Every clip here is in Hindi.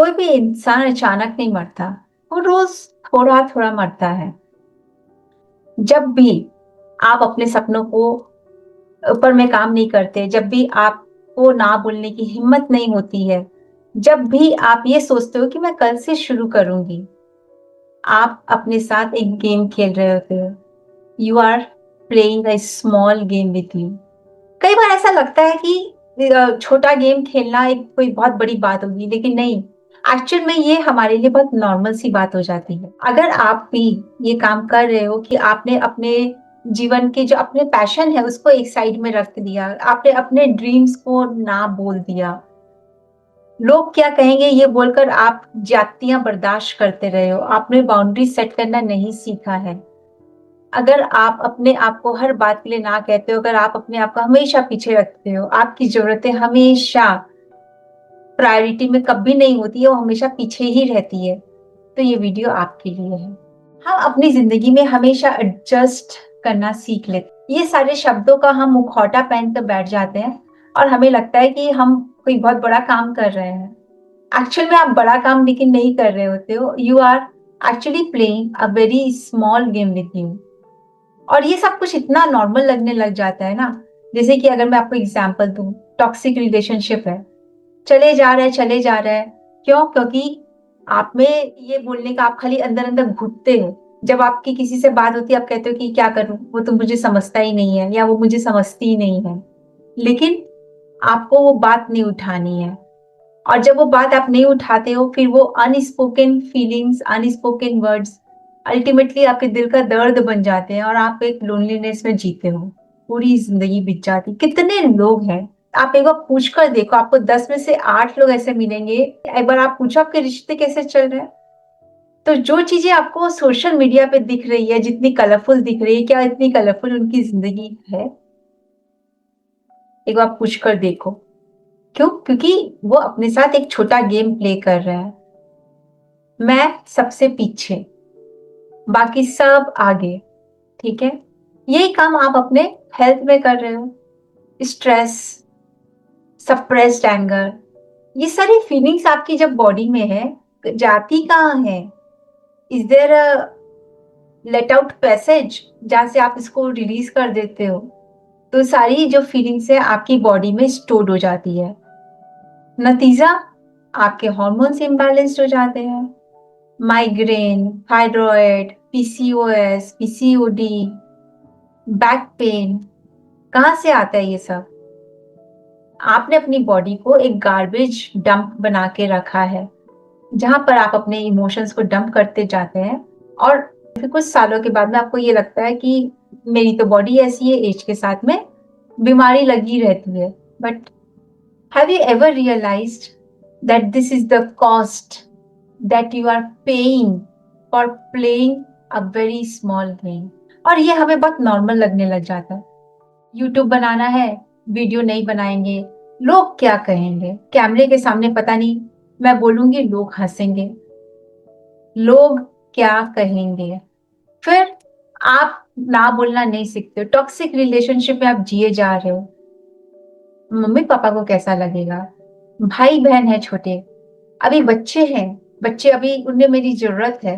कोई भी इंसान अचानक नहीं मरता, वो रोज थोड़ा थोड़ा मरता है। जब भी आप अपने सपनों को ऊपर में काम नहीं करते, जब भी आपको ना बोलने की हिम्मत नहीं होती है, जब भी आप ये सोचते हो कि मैं कल से शुरू करूंगी, आप अपने साथ एक गेम खेल रहे होते हो। You are playing a small game with you. कई बार ऐसा लगता है कि छोटा गेम खेलना एक कोई बहुत बड़ी बात होगी, लेकिन नहीं। एक्चुअल में ये हमारे लिए बहुत नॉर्मल सी बात हो जाती है। अगर आप भी ये काम कर रहे हो कि आपने अपने जीवन के जो अपने पैशन है उसको एक साइड में रख दिया, आपने अपने ड्रीम्स को ना बोल दिया, लोग क्या कहेंगे ये बोलकर आप जातियां बर्दाश्त करते रहे हो, आपने बाउंड्री सेट करना नहीं सीखा है। अगर आप अपने आप को हर बात के लिए ना कहते हो, अगर आप अपने आप को हमेशा पीछे रखते हो, आपकी जरूरतें हमेशा प्रायोरिटी में कभी नहीं होती है, वो हमेशा पीछे ही रहती है, तो ये वीडियो आपके लिए है। हम अपनी जिंदगी में हमेशा एडजस्ट करना सीख लेते। ये सारे शब्दों का हम मुखौटा पहन कर बैठ जाते हैं और हमें लगता है कि हम कोई बहुत बड़ा काम कर रहे हैं। एक्चुअल में आप बड़ा काम लेकिन नहीं कर रहे होते हो। You are actually playing a very small game with you. और ये सब कुछ इतना नॉर्मल लगने लग जाता है ना। जैसे कि अगर मैं आपको एग्जांपल दूं, टॉक्सिक रिलेशनशिप है, चले जा रहा है चले जा रहा है। क्यों? क्योंकि आप में ये बोलने का आप खाली अंदर अंदर घुटते हो। जब आपकी किसी से बात होती है, आप कहते हो कि क्या करूं, वो तो मुझे समझता ही नहीं है या वो मुझे समझती ही नहीं है। लेकिन आपको वो बात नहीं उठानी है। और जब वो बात आप नहीं उठाते हो, फिर वो unspoken feelings, unspoken words ultimately आपके दिल का दर्द बन जाते हैं और आप एक लोनलीनेस में जीते हो। पूरी जिंदगी बीत जाती। कितने लोग हैं, आप एक बार पूछ कर देखो, आपको 10 में से 8 लोग ऐसे मिलेंगे। एक बार आप पूछो आपके रिश्ते कैसे चल रहे हैं। तो जो चीजें आपको सोशल मीडिया पे दिख रही है, जितनी कलरफुल दिख रही है, क्या इतनी कलरफुल उनकी जिंदगी है? एक बार पूछ कर देखो। क्यों? क्योंकि वो अपने साथ एक छोटा गेम प्ले कर रहे हैं। मैं सबसे पीछे, बाकी सब आगे। ठीक है? यही काम आप अपने हेल्थ में कर रहे हो। स्ट्रेस, सप्रेस्ड एंगर, ये सारी फीलिंग्स आपकी जब बॉडी में है, जाती कहाँ है? Is there a let out passage जहां से आप इसको रिलीज कर देते हो? तो सारी जो फीलिंग्स है आपकी बॉडी में स्टोर्ड हो जाती है। नतीजा, आपके हॉर्मोन्स इम्बैलेंस्ड हो जाते हैं। Migraine, thyroid, PCOS, PCOD, back pain, कहाँ से आता है ये सब? आपने अपनी बॉडी को एक गार्बेज डंप बना के रखा है, जहां पर आप अपने इमोशंस को डंप करते जाते हैं। और फिर कुछ सालों के बाद में आपको ये लगता है कि मेरी तो बॉडी ऐसी है, एज के साथ में बीमारी लगी रहती है। But have you ever realised that this is the cost that you are paying for playing a very small game? और ये हमें बहुत नॉर्मल लगने लग जाता है। यूट्यूब बनाना है, वीडियो नहीं बनाएंगे, लोग क्या कहेंगे? कैमरे के सामने पता नहीं, मैं बोलूंगी लोग हंसेंगे, लोग क्या कहेंगे? फिर आप ना बोलना नहीं सीखते हो, टॉक्सिक रिलेशनशिप में आप जिए जा रहे हो। मम्मी पापा को कैसा लगेगा? भाई बहन है छोटे, अभी बच्चे हैं, बच्चे अभी उन्हें मेरी जरूरत है।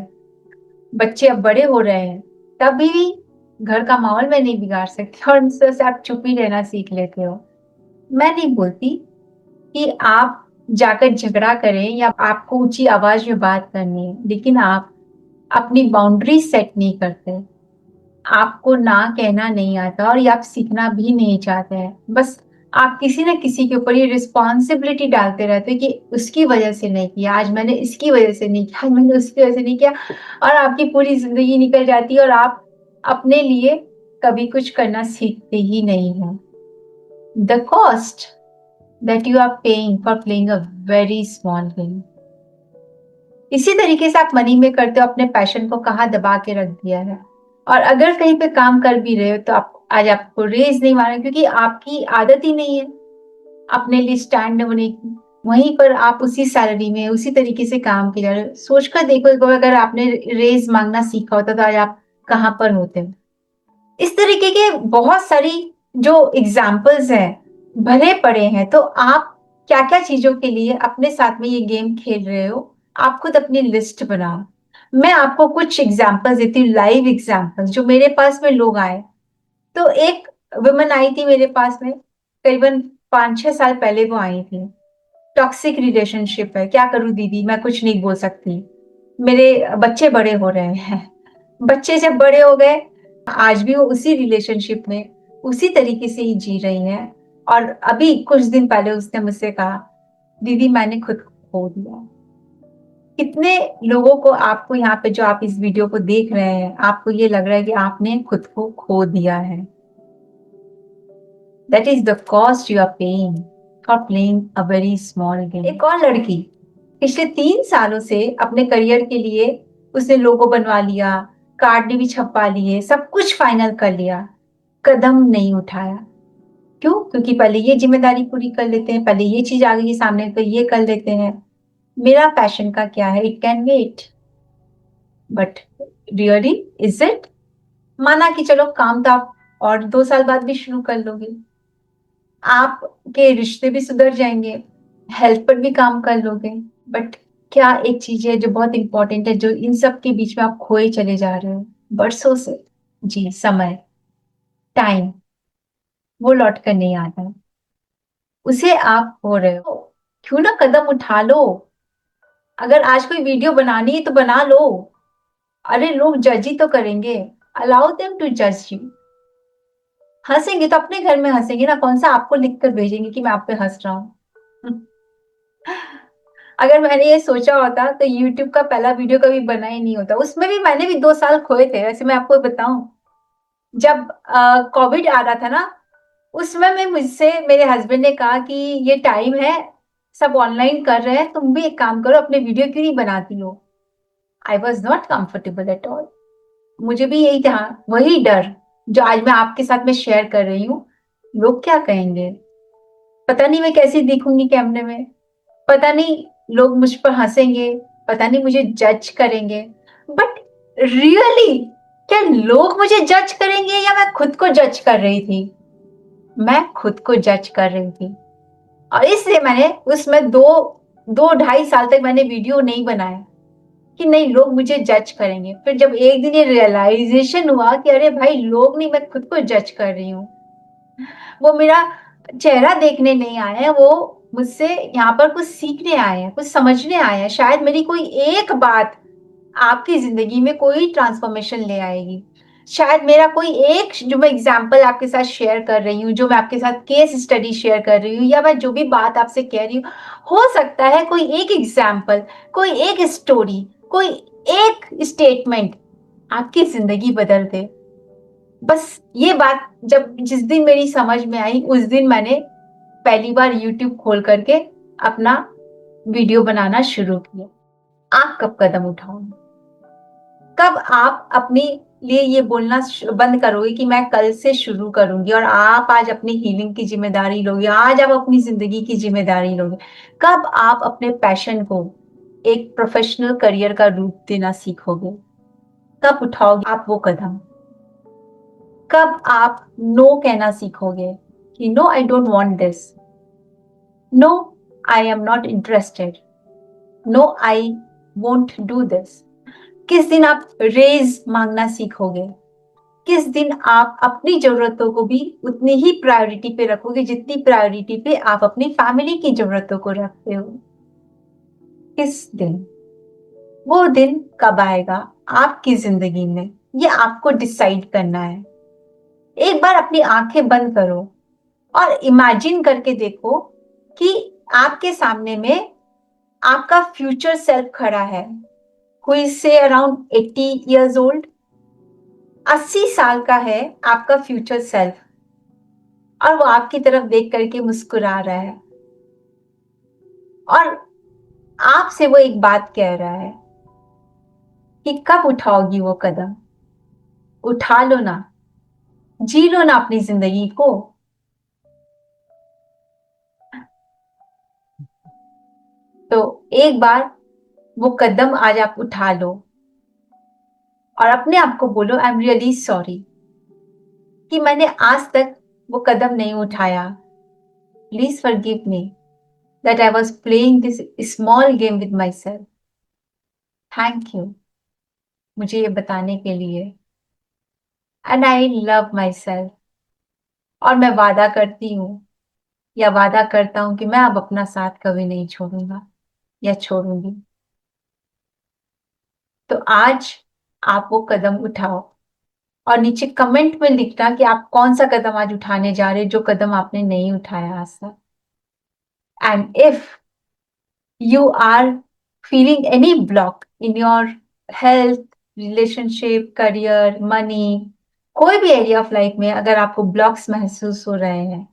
बच्चे अब बड़े हो रहे हैं, तभी भी घर का माहौल मैं नहीं बिगाड़ सकती और उनसे से आप चुप ही रहना सीख लेते हो। मैं नहीं बोलती कि आप जाकर झगड़ा करें या आपको ऊंची आवाज में बात करनी है, लेकिन आप अपनी बाउंड्री सेट नहीं करते। आपको ना कहना नहीं आता और ये आप सीखना भी नहीं चाहते हैं। बस आप किसी न किसी के ऊपर ये रिस्पॉन्सिबिलिटी डालते रहते हो कि उसकी वजह से नहीं किया, आज मैंने इसकी वजह से नहीं किया, आज मैंने उसकी वजह से नहीं किया। और आपकी पूरी जिंदगी निकल जाती है और आप अपने लिए कभी कुछ करना सीखते ही नहीं हैं। The cost that you are paying for playing a very small game. इसी तरीके से आप मनी में करते हो, अपने पैशन को कहाँ दबा के रख दिया है। और अगर कहीं पे काम कर भी रहे हो तो आप आज आपको रेज नहीं मारे, क्योंकि आपकी आदत ही नहीं है अपने लिए स्टैंड होने की। वहीं पर आप उसी सैलरी में उसी तरीके से काम किया जा रहे हो। सोच कर देखो एक बार, अगर आपने रेज मांगना सीखा होता तो आज आप कहाँ पर होते? इस तरीके के बहुत सारी जो एग्जाम्पल्स हैं भरे पड़े हैं। तो आप क्या क्या चीजों के लिए अपने साथ में ये गेम खेल रहे हो, आप खुद अपनी लिस्ट बनाओ। मैं आपको कुछ एग्जांपल्स देती हूँ, लाइव एग्जांपल्स जो मेरे पास में लोग आए। तो एक वुमन आई थी मेरे पास में, करीबन 5-6 साल पहले वो आई थी। टॉक्सिक रिलेशनशिप है, क्या करूं दीदी, मैं कुछ नहीं बोल सकती, मेरे बच्चे बड़े हो रहे हैं। बच्चे जब बड़े हो गए, आज भी वो उसी रिलेशनशिप में उसी तरीके से ही जी रही है। और अभी कुछ दिन पहले उसने मुझसे कहा, दीदी मैंने खुद को खो दिया। कितने लोगों को, आपको यहाँ पे जो आप इस वीडियो को देख रहे हैं, आपको ये लग रहा है कि आपने खुद को खो दिया है। That is the cost you are paying for playing a very small game. एक और लड़की पिछले 3 सालों से अपने करियर के लिए उसने लोगो बनवा लिया, कार्ड भी छपवा लिए, सब कुछ फाइनल कर लिया, कदम नहीं उठाया। क्यों? क्योंकि पहले ये जिम्मेदारी पूरी कर लेते हैं, पहले ये चीज आ गई सामने तो ये कर लेते हैं। मेरा पैशन का क्या है, it can wait, but really is it? माना कि चलो काम तो आप और 2 साल बाद भी शुरू कर लोगे, आपके रिश्ते भी सुधर जाएंगे, हेल्थ पर भी काम कर लोगे, बट क्या एक चीज है जो बहुत इंपॉर्टेंट है, जो इन सब के बीच में आप खोए चले जा रहे हो बरसों से, जी, समय, टाइम, वो लौट कर नहीं आता, उसे आप हो रहे हो। क्यों ना कदम उठा लो। अगर आज कोई वीडियो बनानी है तो बना लो। अरे लोग जज ही तो करेंगे, अलाउ देम टू जज यू। हंसेंगे तो अपने घर में हंसेंगे ना, कौन सा आपको लिख कर भेजेंगे कि मैं आप पे हंस रहा हूँ। अगर मैंने ये सोचा होता तो YouTube का पहला वीडियो कभी बना ही नहीं होता। उसमें भी मैंने भी 2 साल खोए थे, वैसे मैं आपको बताऊं, जब कोविड आ रहा था ना, उसमें मैं मुझसे मेरे हस्बैंड ने कहा कि ये टाइम है, सब ऑनलाइन कर रहे हैं, तुम भी एक काम करो, अपने वीडियो क्यों नहीं बनाती हो। I was not comfortable at all. मुझे भी यही था, वही डर जो आज मैं आपके साथ में शेयर कर रही हूँ। लोग क्या कहेंगे, पता नहीं मैं कैसी दिखूंगी कैमरे में, पता नहीं लोग मुझ पर हंसेंगे, पता नहीं मुझे जज करेंगे, बट रियली क्या लोग मुझे जज करेंगे या मैं खुद को जज कर रही थी? मैं खुद को जज कर रही थी, और इसलिए मैंने उसमें 2-2.5 साल तक मैंने वीडियो नहीं बनाया कि नहीं लोग मुझे जज करेंगे। फिर जब एक दिन ये रियलाइजेशन हुआ कि अरे भाई लोग नहीं, मैं खुद को जज कर रही हूँ, वो मेरा चेहरा देखने नहीं आए हैं, वो मुझसे यहाँ पर कुछ सीखने आए हैं, कुछ समझने आए हैं। शायद मेरी कोई एक बात आपकी जिंदगी में कोई ट्रांसफॉर्मेशन ले आएगी। शायद मेरा कोई एक जो मैं एग्जाम्पल आपके साथ शेयर कर रही हूँ, जो मैं आपके साथ केस स्टडी शेयर कर रही हूँ, या मैं जो भी बात आपसे कह रही हूँ, हो सकता है कोई एक एग्जाम्पल, कोई एक स्टोरी, कोई एक स्टेटमेंट आपकी जिंदगी बदल दे। बस ये बात जब जिस दिन मेरी समझ में आई, उस दिन मैंने पहली बार YouTube खोल करके अपना वीडियो बनाना शुरू किया। आप कब कदम उठाओगे? कब आप अपने लिए ये बोलना बंद करोगे कि मैं कल से शुरू करूंगी, और आप आज अपनी हीलिंग की जिम्मेदारी लोगे, आज आप अपनी जिंदगी की जिम्मेदारी लोगे? कब आप अपने पैशन को एक प्रोफेशनल करियर का रूप देना सीखोगे? कब उठाओगे आप वो कदम? कब आप नो कहना सीखोगे कि no, I don't want this, no, I am not interested, no, I won't do this? किस दिन आप रेज मांगना सीखोगे? किस दिन आप अपनी जरूरतों को भी उतनी ही प्रायोरिटी पे रखोगे जितनी प्रायोरिटी पे आप अपनी फैमिली की जरूरतों को रखते हो? किस दिन? वो दिन कब आएगा आपकी जिंदगी में, ये आपको डिसाइड करना है। एक बार अपनी आंखें बंद करो और इमेजिन करके देखो कि आपके सामने में आपका फ्यूचर सेल्फ खड़ा है, who is say around 80 years old, 80 साल का है आपका फ्यूचर सेल्फ, और वो आपकी तरफ देख करके मुस्कुरा रहा है, और आपसे वो एक बात कह रहा है कि कब उठाओगी वो कदम? उठा लो ना, जी लो ना अपनी जिंदगी को। तो एक बार वो कदम आज आप उठा लो और अपने आप को बोलो, आई एम रियली सॉरी कि मैंने आज तक वो कदम नहीं उठाया, please forgive me. that I was playing this small game with myself. Thank you मुझे ये बताने के लिए. And I love myself. और मैं वादा करती हूँ या वादा करता हूँ कि मैं अब अपना साथ कभी नहीं छोड़ूंगा या छोड़ूंगी. तो आज आप वो कदम उठाओ और नीचे कमेंट में लिखना कि आप कौन सा कदम आज उठाने जा रहे हैं जो कदम आपने नहीं उठाया आज तक. And if you are feeling any block in your health, relationship, career, money, कोई भी एरिया ऑफ लाइफ में अगर आपको ब्लॉक्स महसूस हो रहे हैं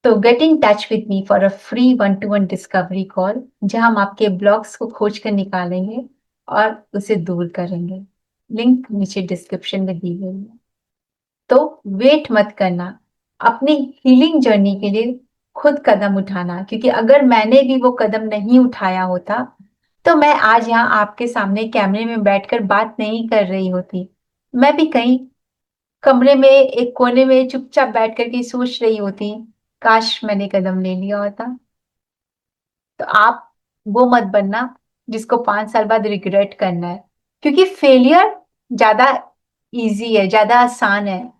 तो get in touch with me for a free 1-to-1 discovery call जहां हम आपके ब्लॉक्स को खोज कर निकालेंगे और उसे दूर करेंगे. लिंक नीचे डिस्क्रिप्शन में दी गई है. तो वेट मत करना अपनी हीलिंग जर्नी के लिए. खुद कदम उठाना क्योंकि अगर मैंने भी वो कदम नहीं उठाया होता तो मैं आज यहाँ आपके सामने कैमरे में बैठकर बात नहीं कर रही होती. मैं भी कहीं कमरे में एक कोने में चुपचाप बैठ करके सोच रही होती काश मैंने कदम ले लिया होता. तो आप वो मत बनना जिसको 5 साल बाद रिग्रेट करना है क्योंकि फेलियर ज्यादा इजी है, ज्यादा आसान है.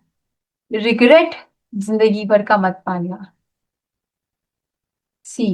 रिग्रेट जिंदगी भर का मत पालना. सी